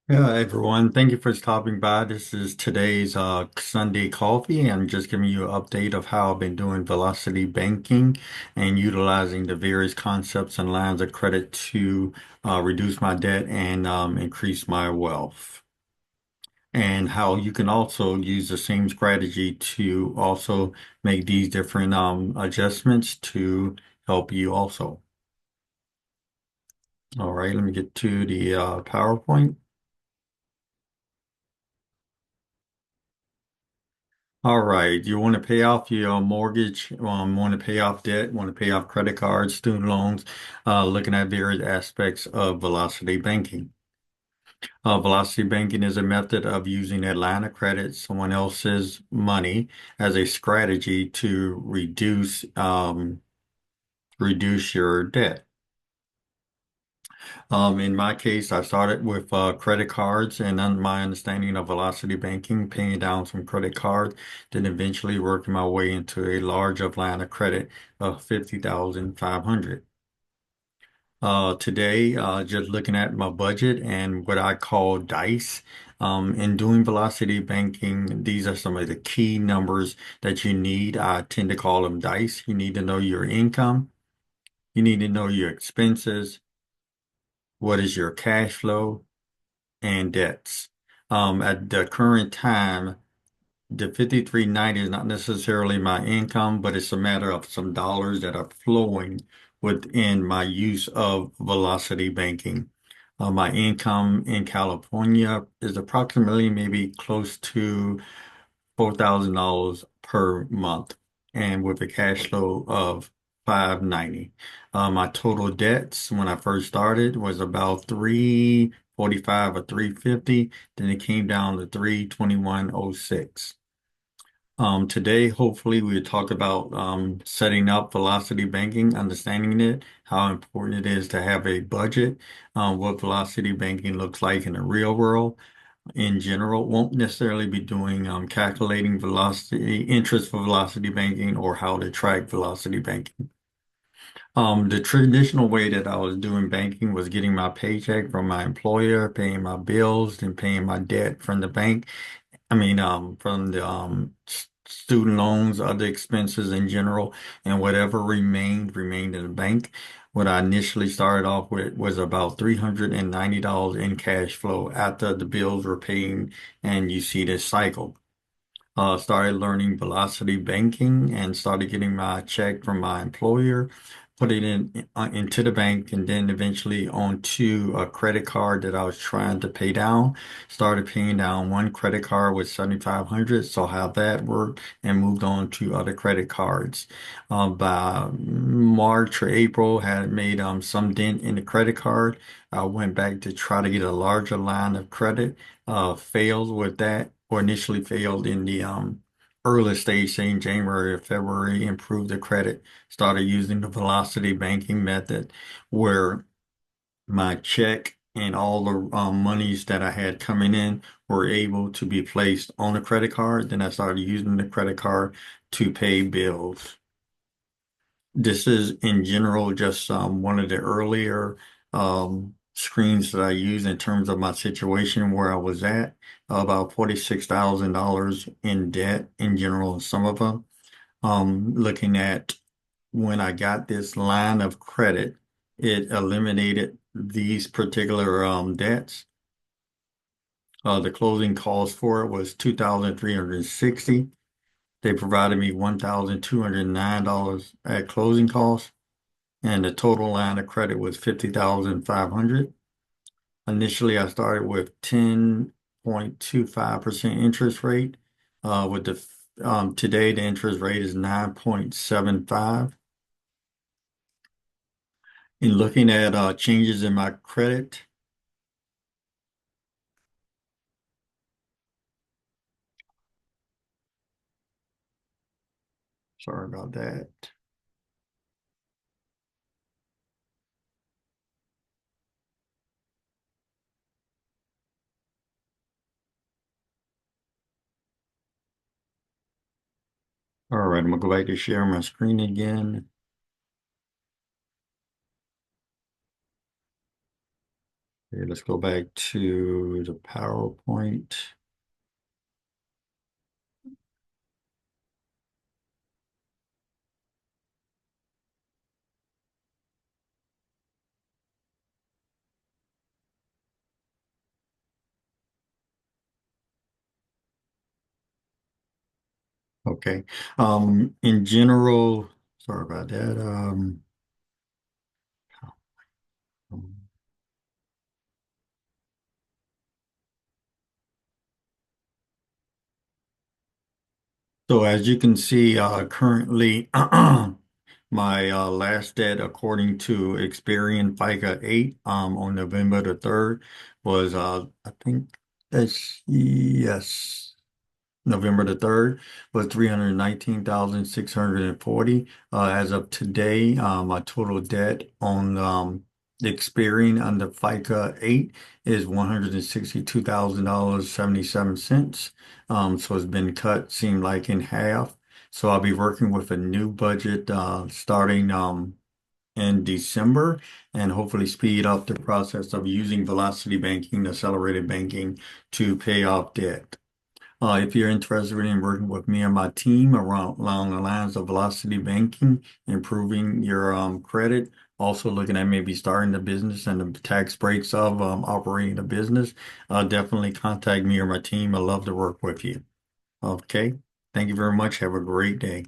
Yeah, everyone. Thank you for stopping by. This is today's Sunday coffee. I'm just giving you an update of how I've been doing velocity banking and utilizing the various concepts and lines of credit to reduce my debt and increase my wealth. And how you can also use the same strategy to also make these different adjustments to help you also. All right, let me get to the PowerPoint. All right. You want to pay off your mortgage, want to pay off debt, want to pay off credit cards, student loans, looking at various aspects of velocity banking. Velocity banking is a method of using a line of credit, someone else's money, as a strategy to reduce your debt. In my case, I started with credit cards and my understanding of velocity banking, paying down some credit cards, then eventually working my way into a larger line of credit of 50,500. Today, just looking at my budget and what I call DICE. In doing velocity banking, these are some of the key numbers that you need. I tend to call them DICE. You need to know your income. You need to know your expenses. What is your cash flow? And debts. At the current time, the 5390 is not necessarily my income, but it's a matter of some dollars that are flowing within my use of velocity banking. My income in California is approximately maybe close to $4,000 per month, and with a cash flow of 590. My total debts when I first started was about 345 or 350. Then it came down to 321.06. Today, hopefully, we'll talk about setting up velocity banking, understanding it, how important it is to have a budget, what velocity banking looks like in the real world in general. Won't necessarily be doing calculating velocity, interest for velocity banking or how to track velocity banking. The traditional way that I was doing banking was getting my paycheck from my employer, paying my bills, and paying my debt from the bank. From the student loans, other expenses in general, and whatever remained in the bank. What I initially started off with was about $390 in cash flow after the bills were paid, and you see this cycle. Started learning velocity banking and started getting my check from my employer, put it into the bank, and then eventually onto a credit card that I was trying to pay down. Started paying down one credit card with 7,500, saw how that worked, and moved on to other credit cards. By March or April, had made some dent in the credit card. I went back to try to get a larger line of credit. Failed with that, or initially failed in the early stage, say in January or February, improved the credit, started using the velocity banking method where my check and all the monies that I had coming in were able to be placed on a credit card. Then I started using the credit card to pay bills. This is in general just one of the earlier screens that I used in terms of my situation where I was at, about $46,000 in debt in general, some of them. Looking at when I got this line of credit, it eliminated these particular debts. The closing cost for it was 2,360. They provided me $1,209 at closing cost, and the total line of credit was 50,500. Initially, I started with 10.25% interest rate. With the Today, the interest rate is 9.75. In looking at changes in my credit, sorry about that. All right, I'm gonna go back to share my screen again. Okay, let's go back to the PowerPoint. Okay. In general, sorry about that. So as you can see, currently my last debt according to Experian FICA 8 on November the 3rd was I think that's yes. November the 3rd was 319,640. As of today, my total debt on the Experian under FICA 8 is $162,000 77 cents. So it's been cut, seemed like in half. So I'll be working with a new budget starting in December and hopefully speed up the process of using velocity banking, accelerated banking to pay off debt. If you're interested in working with me and my team around along the lines of velocity banking, improving your credit, also looking at maybe starting the business and the tax breaks of operating the business, definitely contact me or my team. I love to work with you. Okay. Thank you very much. Have a great day.